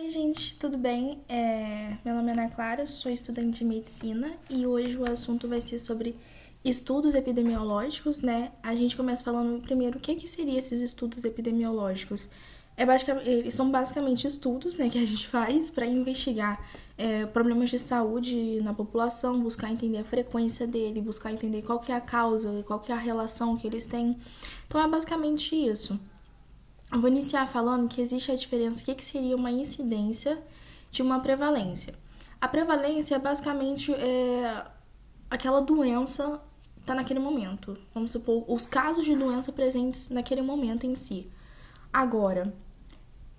Oi, gente, tudo bem? Meu nome é Ana Clara, sou estudante de medicina e hoje o assunto vai ser sobre estudos epidemiológicos, né? A gente começa falando primeiro o que seriam esses estudos epidemiológicos. Eles são basicamente estudos, né, que a gente faz para investigar problemas de saúde na população, buscar entender a frequência dele, buscar entender qual que é a causa, qual que é a relação que eles têm. Então é basicamente isso. Eu vou iniciar falando que existe a diferença, o que seria uma incidência de uma prevalência. A prevalência é basicamente aquela doença está naquele momento. Vamos supor, os casos de doença presentes naquele momento em si. Agora,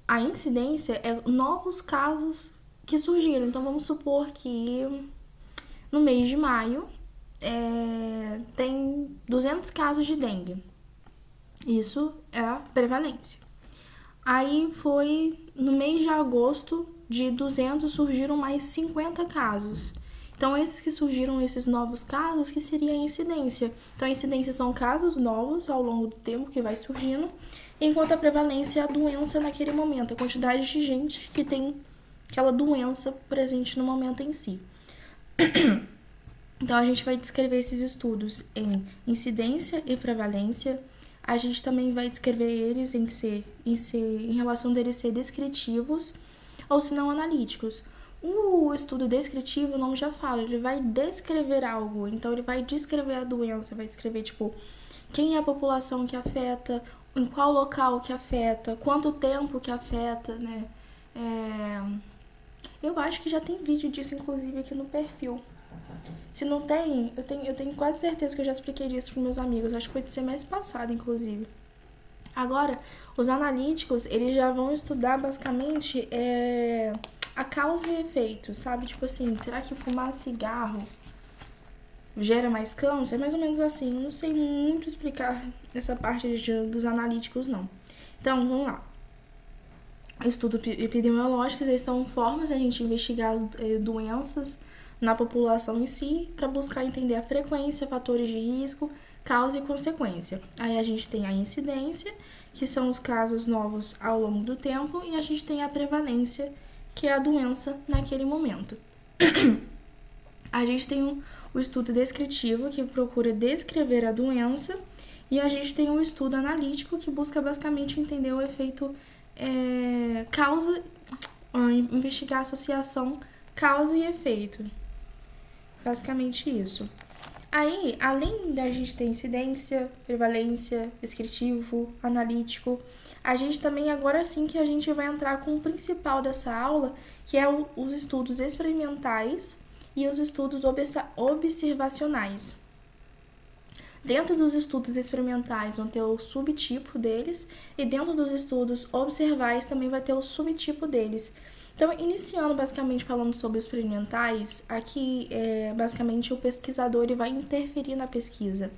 a incidência é novos casos que surgiram. Então, vamos supor que no mês de maio tem 200 casos de dengue. Isso é a prevalência. Aí foi no mês de agosto, de 200 surgiram mais 50 casos. Então, esses que surgiram, esses novos casos, que seria a incidência. Então, a incidência são casos novos ao longo do tempo que vai surgindo, enquanto a prevalência é a doença naquele momento, a quantidade de gente que tem aquela doença presente no momento em si. Então, a gente vai descrever esses estudos em incidência e prevalência. A gente também vai descrever eles em relação deles ser descritivos ou se não analíticos. O estudo descritivo, o nome já fala, ele vai descrever algo. Então, ele vai descrever a doença, vai descrever, tipo, quem é a população que afeta, em qual local que afeta, quanto tempo que afeta, né? Eu acho que já tem vídeo disso, inclusive, aqui no perfil. Se não tem, eu tenho quase certeza que eu já expliquei isso para meus amigos. Acho que foi do semestre passado, inclusive. Agora, os analíticos, eles já vão estudar basicamente a causa e efeito, sabe? Tipo assim, será que fumar cigarro gera mais câncer? É mais ou menos assim. Eu não sei muito explicar essa parte dos analíticos, não. Então, vamos lá. Estudos epidemiológicos, eles são formas de a gente investigar as doenças na população em si, para buscar entender a frequência, fatores de risco, causa e consequência. Aí a gente tem a incidência, que são os casos novos ao longo do tempo, e a gente tem a prevalência, que é a doença naquele momento. A gente tem o estudo descritivo, que procura descrever a doença, e a gente tem o estudo analítico, que busca basicamente entender o efeito causa, investigar a associação causa e efeito. Basicamente isso. Aí, além da gente ter incidência, prevalência, descritivo, analítico, a gente também, agora sim que a gente vai entrar com o principal dessa aula, que é os estudos experimentais e os estudos observacionais. Dentro dos estudos experimentais vão ter o subtipo deles e dentro dos estudos observais também vai ter o subtipo deles. Então, iniciando basicamente falando sobre os experimentais, aqui basicamente o pesquisador ele vai interferir na pesquisa.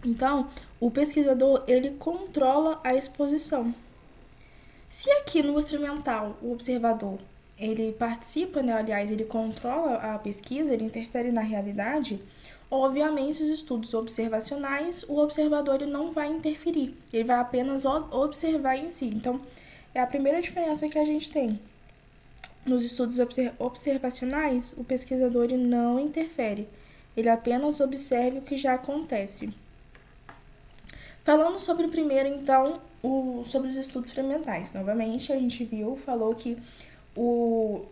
Então, o pesquisador ele controla a exposição. Se aqui no experimental o observador ele participa, né, aliás, ele controla a pesquisa, ele interfere na realidade, obviamente os estudos observacionais, o observador ele não vai interferir, ele vai apenas observar em si. Então, é a primeira diferença que a gente tem. Nos estudos observacionais, o pesquisador ele não interfere, ele apenas observa o que já acontece. Falando sobre primeiro, então, sobre os estudos experimentais. Novamente, a gente falou que o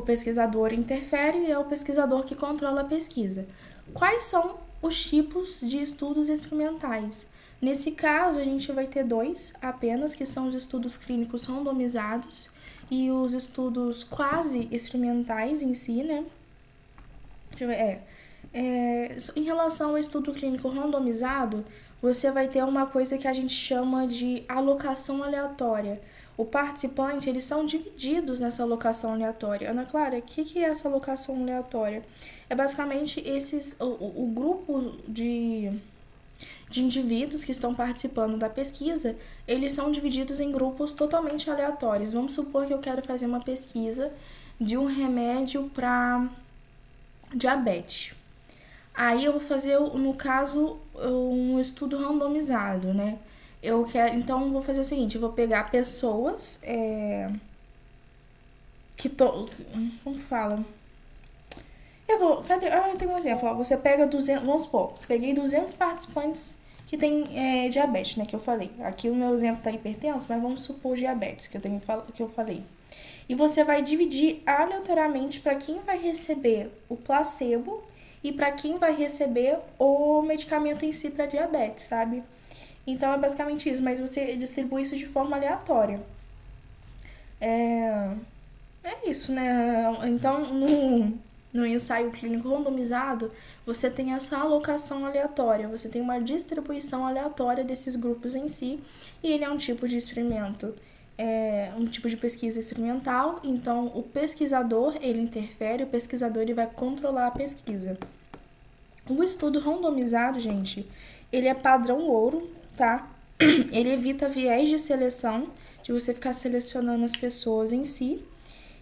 pesquisador interfere e é o pesquisador que controla a pesquisa. Quais são os tipos de estudos experimentais? Nesse caso, a gente vai ter dois apenas, que são os estudos clínicos randomizados e os estudos quase experimentais em si, né? Em relação ao estudo clínico randomizado, você vai ter uma coisa que a gente chama de alocação aleatória. O participante, eles são divididos nessa alocação aleatória. Ana Clara, o que é essa alocação aleatória? É basicamente o grupo de indivíduos que estão participando da pesquisa, eles são divididos em grupos totalmente aleatórios. Vamos supor que eu quero fazer uma pesquisa de um remédio para diabetes. Aí eu vou fazer, no caso, um estudo randomizado, né? Eu quero, então, eu vou fazer o seguinte, eu vou pegar pessoas como que fala? Eu tenho um exemplo, ó, você pega 200, vamos supor, peguei 200 participantes que tem diabetes, né, que eu falei. Aqui o meu exemplo tá hipertenso, mas vamos supor diabetes, que eu falei. E você vai dividir aleatoriamente para quem vai receber o placebo e para quem vai receber o medicamento em si para diabetes, sabe? Então é basicamente isso, mas você distribui isso de forma aleatória. É, é isso, né? Então, no ensaio clínico randomizado, você tem essa alocação aleatória, você tem uma distribuição aleatória desses grupos em si, e ele é um tipo de experimento, um tipo de pesquisa experimental, então o pesquisador, ele interfere, o pesquisador ele vai controlar a pesquisa. O estudo randomizado, gente, ele é padrão ouro, tá? Ele evita viés de seleção, de você ficar selecionando as pessoas em si.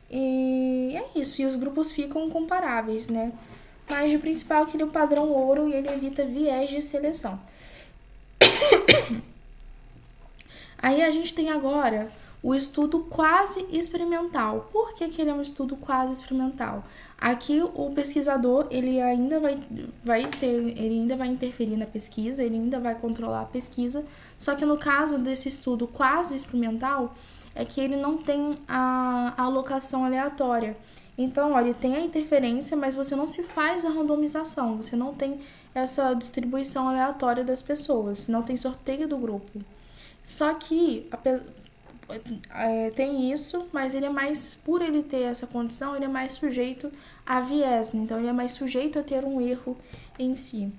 E é isso, e os grupos ficam comparáveis, né? Mas o principal é que ele é o padrão ouro e ele evita viés de seleção. Aí a gente tem agora o estudo quase experimental. Por que ele é um estudo quase experimental? Aqui o pesquisador, ele ainda ele ainda vai interferir na pesquisa, ele ainda vai controlar a pesquisa, só que no caso desse estudo quase experimental, é que ele não tem a alocação aleatória. Então, olha, tem a interferência, mas você não se faz a randomização, você não tem essa distribuição aleatória das pessoas, não tem sorteio do grupo. Só que tem isso, mas ele é mais, por ele ter essa condição, ele é mais sujeito a viés, né? Então ele é mais sujeito a ter um erro em si.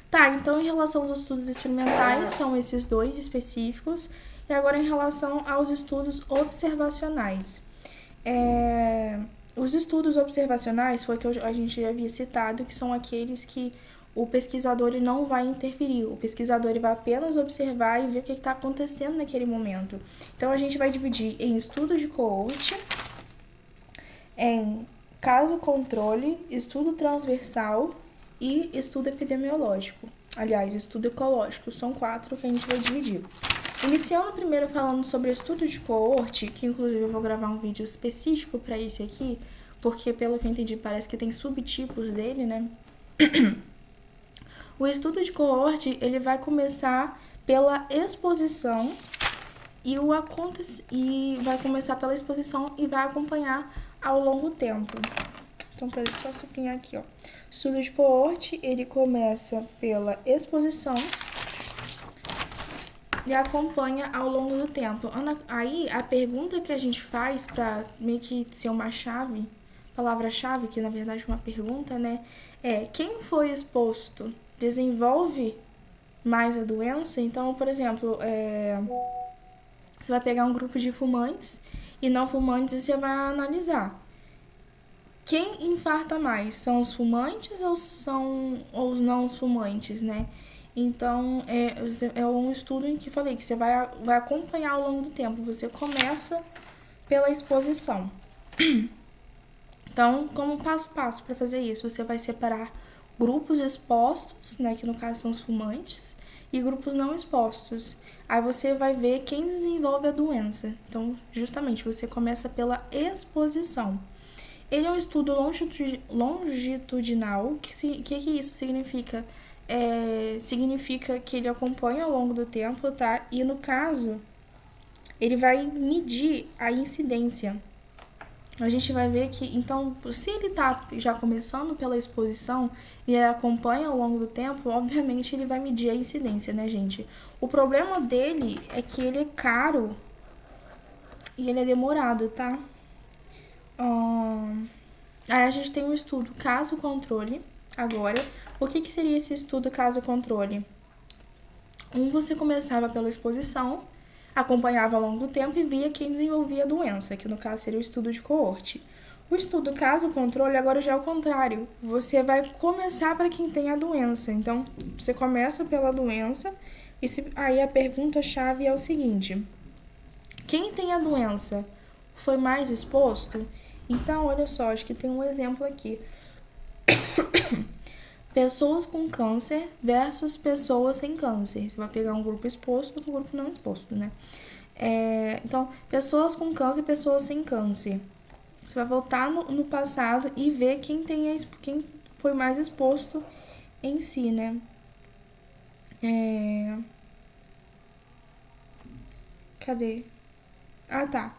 Tá, então em relação aos estudos experimentais, são esses dois específicos, e agora em relação aos estudos observacionais. Os estudos observacionais foi que a gente já havia citado, que são aqueles que o pesquisador ele não vai interferir, o pesquisador ele vai apenas observar e ver o que está acontecendo naquele momento. Então a gente vai dividir em estudo de coorte, em caso controle, estudo transversal e estudo epidemiológico. Aliás, estudo ecológico, são 4 que a gente vai dividir. Iniciando primeiro falando sobre o estudo de coorte, que inclusive eu vou gravar um vídeo específico para esse aqui, porque pelo que eu entendi parece que tem subtipos dele, né? O estudo de coorte, ele vai começar pela exposição e vai começar pela exposição e vai acompanhar ao longo do tempo. Então, para só sublinhar aqui, ó. O estudo de coorte, ele começa pela exposição e acompanha ao longo do tempo. Aí, a pergunta que a gente faz para meio que ser uma chave, palavra-chave, que na verdade é uma pergunta, né? Quem foi exposto desenvolve mais a doença? Então, por exemplo, você vai pegar um grupo de fumantes e não fumantes e você vai analisar. Quem infarta mais? São os fumantes ou são os não os fumantes, né? Então, é um estudo em que falei que você vai acompanhar ao longo do tempo. Você começa pela exposição. Então, como passo a passo para fazer isso, você vai separar grupos expostos, né, que no caso são os fumantes, e grupos não expostos. Aí você vai ver quem desenvolve a doença. Então, justamente, você começa pela exposição. Ele é um estudo longitudinal. Que isso significa? Significa que ele acompanha ao longo do tempo, tá? E no caso, ele vai medir a incidência. A gente vai ver que, então, se ele tá já começando pela exposição e ele acompanha ao longo do tempo, obviamente ele vai medir a incidência, né, gente? O problema dele é que ele é caro e ele é demorado, tá? Aí a gente tem um estudo caso-controle. Agora, o que seria esse estudo caso-controle? Você começava pela exposição, acompanhava ao longo do tempo e via quem desenvolvia a doença, que no caso seria o estudo de coorte. O estudo caso-controle agora já é o contrário. Você vai começar para quem tem a doença. Então, você começa pela doença e aí a pergunta-chave é o seguinte: quem tem a doença foi mais exposto? Então, olha só, acho que tem um exemplo aqui. pessoas com câncer versus pessoas sem câncer. Você vai pegar um grupo exposto e outro grupo não exposto, né? Então, pessoas com câncer e pessoas sem câncer. Você vai voltar no passado e ver quem foi mais exposto em si, né? Cadê? Ah, tá.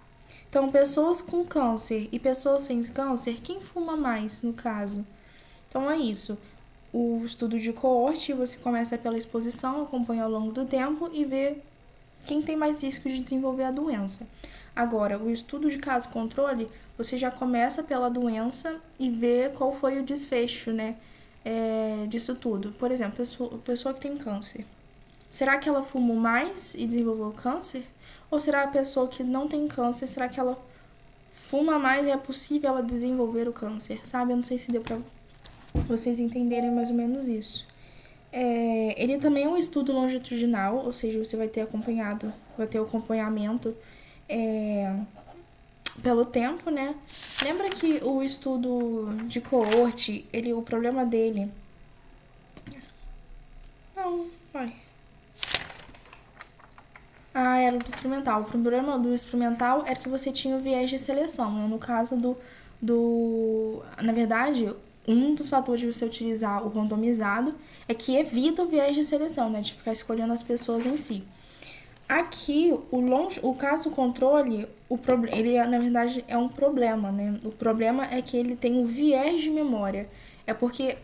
Então, pessoas com câncer e pessoas sem câncer, quem fuma mais, no caso? Então, é isso. O estudo de coorte, você começa pela exposição, acompanha ao longo do tempo e vê quem tem mais risco de desenvolver a doença. Agora, o estudo de caso controle, você já começa pela doença e vê qual foi o desfecho, né, disso tudo. Por exemplo, pessoa que tem câncer. Será que ela fumou mais e desenvolveu câncer? Ou será a pessoa que não tem câncer, será que ela fuma mais e é possível ela desenvolver o câncer, sabe? Eu não sei se deu pra vocês entenderem mais ou menos isso. Ele também é um estudo longitudinal, ou seja, você vai ter o acompanhamento pelo tempo, né? Lembra que o estudo de coorte, o problema dele... Não, vai. Era do experimental. O problema do experimental era que você tinha o viés de seleção, né? No caso Na verdade, um dos fatores de você utilizar o randomizado é que evita o viés de seleção, né? De ficar escolhendo as pessoas em si. Aqui, o caso controle, ele na verdade é um problema, né? O problema é que ele tem o viés de memória. É porque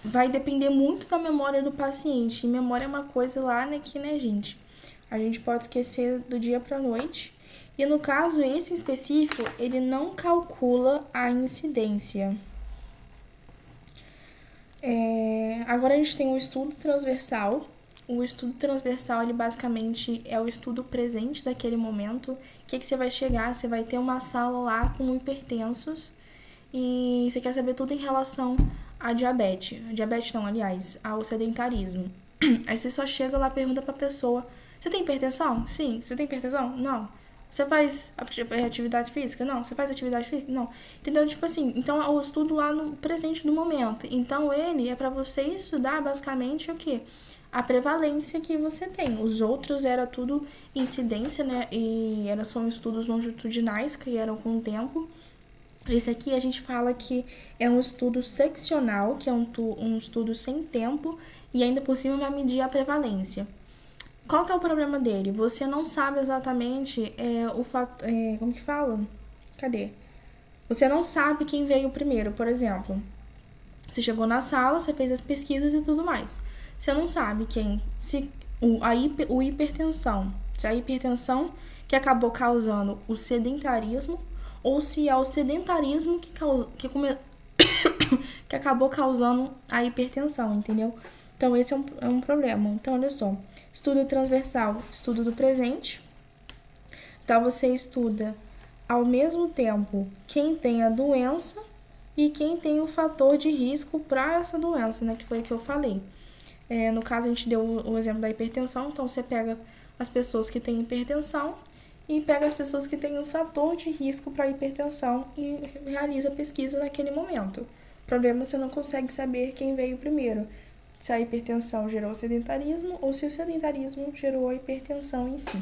vai depender muito da memória do paciente. E memória é uma coisa lá, né, que, né, gente? A gente pode esquecer do dia para noite. E no caso, esse em específico, ele não calcula a incidência. Agora a gente tem o estudo transversal. O estudo transversal, ele basicamente é o estudo presente daquele momento. O que você vai chegar? Você vai ter uma sala lá com hipertensos e você quer saber tudo em relação à diabetes. Diabetes não, aliás, ao sedentarismo. Aí você só chega lá e pergunta pra pessoa: você tem hipertensão? Sim. Você tem hipertensão? Não. Você faz atividade física? Não. Você faz atividade física? Não. Entendeu? Tipo assim, então é o estudo lá no presente do momento. Então ele é pra você estudar basicamente o quê? A prevalência que você tem. Os outros era tudo incidência, né? E são estudos longitudinais que eram com o tempo. Esse aqui a gente fala que é um estudo seccional, que é um estudo sem tempo, e ainda por cima vai medir a prevalência. Qual que é o problema dele? Você não sabe exatamente o fato... como que fala? Cadê? Você não sabe quem veio primeiro, por exemplo. Você chegou na sala, você fez as pesquisas e tudo mais. Você não sabe se a hipertensão que acabou causando o sedentarismo ou se é o sedentarismo que acabou causando a hipertensão, entendeu? Então, esse é um problema. Então, olha só. Estudo transversal, estudo do presente. Então, você estuda ao mesmo tempo quem tem a doença e quem tem o fator de risco para essa doença, né? Que foi o que eu falei. No caso, a gente deu o exemplo da hipertensão. Então, você pega as pessoas que têm hipertensão e pega as pessoas que têm o fator de risco para hipertensão e realiza a pesquisa naquele momento. O problema é que você não consegue saber quem veio primeiro. Se a hipertensão gerou o sedentarismo ou se o sedentarismo gerou a hipertensão em si.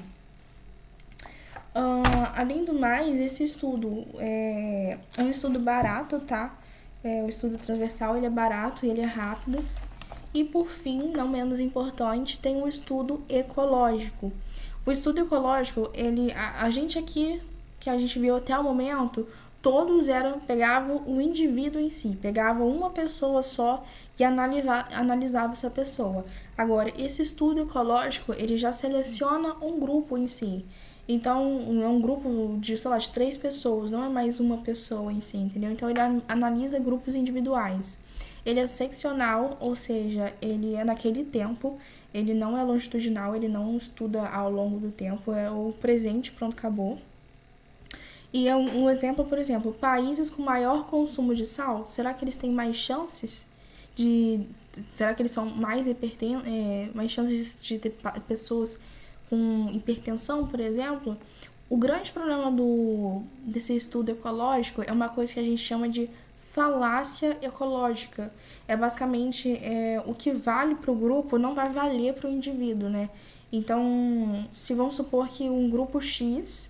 Além do mais, esse estudo é um estudo barato, tá? O estudo transversal, ele é barato e ele é rápido. E por fim, não menos importante, tem o estudo ecológico. O estudo ecológico, a gente aqui, que a gente viu até o momento, todos pegavam o indivíduo em si, pegavam uma pessoa só e analisava essa pessoa. Agora, esse estudo ecológico, ele já seleciona um grupo em si. Então, é um grupo de 3 pessoas, não é mais uma pessoa em si, entendeu? Então, ele analisa grupos individuais. Ele é seccional, ou seja, ele é naquele tempo, ele não é longitudinal, ele não estuda ao longo do tempo, é o presente, pronto, acabou. E é um exemplo, por exemplo, países com maior consumo de sal, será que eles têm mais chances será que eles são mais chances de ter pessoas com hipertensão, por exemplo? O grande problema desse estudo ecológico é uma coisa que a gente chama de falácia ecológica. É basicamente o que vale para o grupo não vai valer para o indivíduo, né? Então, se vamos supor que um grupo X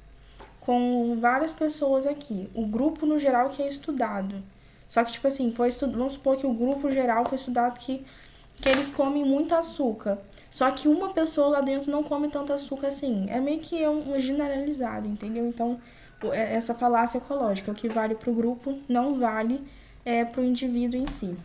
com várias pessoas aqui, o grupo no geral que é estudado. Só que, tipo assim, vamos supor que o grupo geral foi estudado que eles comem muito açúcar. Só que uma pessoa lá dentro não come tanto açúcar assim. É meio que um generalizado, entendeu? Então, essa falácia ecológica, o que vale para o grupo não vale para o indivíduo em si.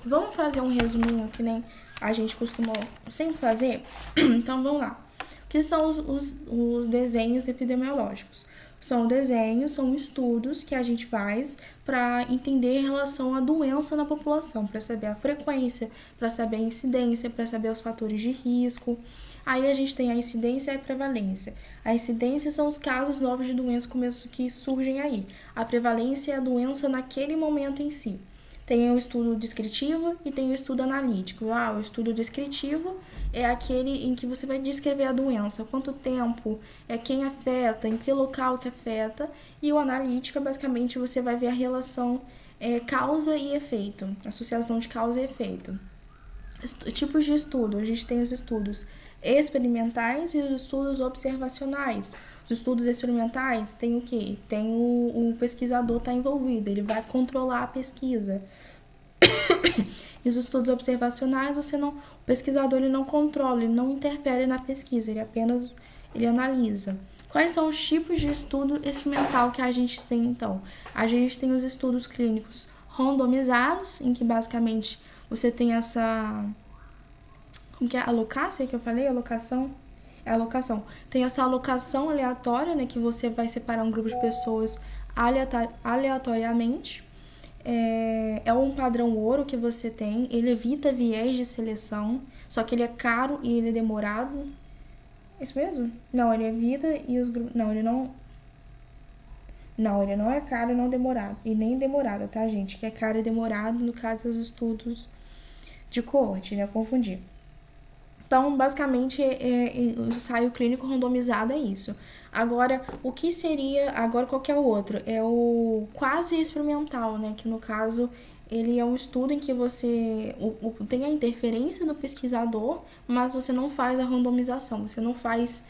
Vamos fazer um resuminho que nem a gente costuma sempre fazer? Então, vamos lá. O que são os desenhos epidemiológicos? São desenhos, são estudos que a gente faz para entender em relação à doença na população, para saber a frequência, para saber a incidência, para saber os fatores de risco. Aí a gente tem a incidência e a prevalência. A incidência são os casos novos de doença que surgem aí. A prevalência é a doença naquele momento em si. Tem o estudo descritivo e tem o estudo analítico. O estudo descritivo é aquele em que você vai descrever a doença, quanto tempo, quem afeta, em que local que afeta. E o analítico é basicamente você vai ver a relação causa e efeito, associação de causa e efeito. Tipos de estudo, a gente tem os estudos experimentais e os estudos observacionais. Os estudos experimentais tem o quê? Tem o pesquisador está envolvido, ele vai controlar a pesquisa. E os estudos observacionais, o pesquisador ele não controla, ele não interfere na pesquisa, ele analisa. Quais são os tipos de estudo experimental que a gente tem, então? A gente tem os estudos clínicos randomizados, em que basicamente você tem essa... Como que é? Alocácia que eu falei? Alocação? É alocação. Tem essa alocação aleatória, né? Que você vai separar um grupo de pessoas aleatoriamente. É um padrão ouro que você tem. Ele evita viés de seleção. Só que ele é caro e ele é demorado. É isso mesmo? Não, ele evita e os grupos... Não, ele não... Não, ele não é caro e não demorado. E nem demorado, tá, gente? Que é caro e demorado, no caso, os estudos de coorte, né? Eu confundi. Então, basicamente, o ensaio clínico randomizado é isso. Agora, o que seria... Agora, qual que é o outro? É o quase experimental, né? Que, no caso, ele é um estudo em que você tem a interferência do pesquisador, mas você não faz a randomização. Você não faz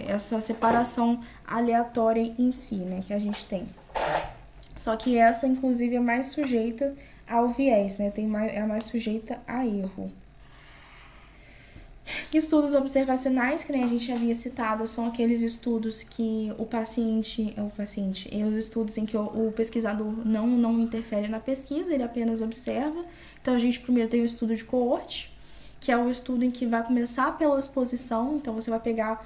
essa separação aleatória em si, né? Que a gente tem. Só que essa, inclusive, é mais sujeita ao viés, né? É mais sujeita a erro. Estudos observacionais, que nem a gente havia citado, são aqueles estudos que os estudos em que o pesquisador não interfere na pesquisa, ele apenas observa. Então, a gente primeiro tem o estudo de coorte, que é o estudo em que vai começar pela exposição. Então, você vai pegar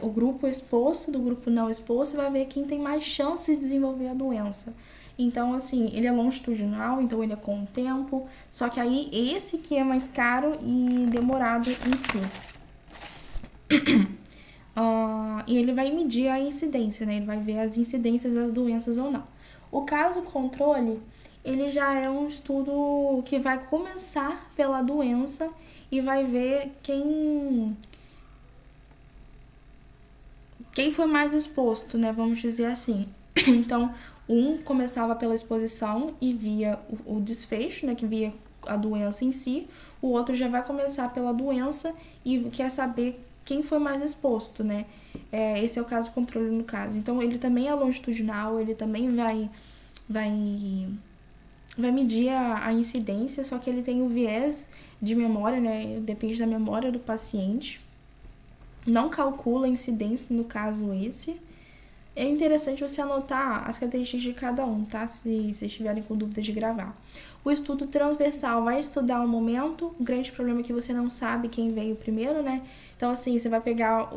o grupo exposto do grupo não exposto e vai ver quem tem mais chances de desenvolver a doença. Então, assim, ele é longitudinal, então ele é com o tempo, só que aí esse que é mais caro e demorado em si. E ele vai medir a incidência, né? Ele vai ver as incidências das doenças ou não. O caso controle, ele já é um estudo que vai começar pela doença e vai ver quem foi mais exposto, né? Vamos dizer assim. Então, um começava pela exposição e via o desfecho, né, que via a doença em si. O outro já vai começar pela doença e quer saber quem foi mais exposto, né? Esse é o caso controle no caso. Então, ele também é longitudinal, ele também vai medir a incidência, só que ele tem o viés de memória, né? Depende da memória do paciente. Não calcula a incidência, no caso esse. É interessante você anotar as características de cada um, tá? Se vocês estiverem com dúvida de gravar. O estudo transversal vai estudar o momento. O grande problema é que você não sabe quem veio primeiro, né? Então, assim, você vai pegar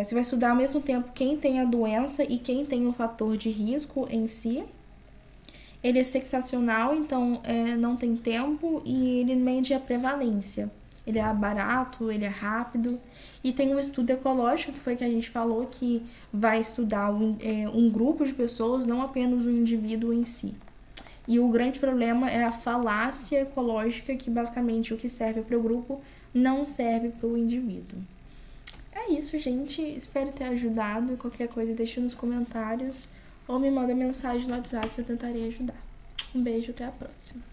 você vai estudar ao mesmo tempo quem tem a doença e quem tem o fator de risco em si. Ele é sensacional, então não tem tempo e ele mede a prevalência. Ele é barato, ele é rápido. E tem um estudo ecológico, que foi que a gente falou, que vai estudar um grupo de pessoas, não apenas um indivíduo em si. E o grande problema é a falácia ecológica, que basicamente o que serve para o grupo não serve para o indivíduo. É isso, gente. Espero ter ajudado. Qualquer coisa deixa nos comentários. ou me manda mensagem no WhatsApp que eu tentarei ajudar. Um beijo, até a próxima.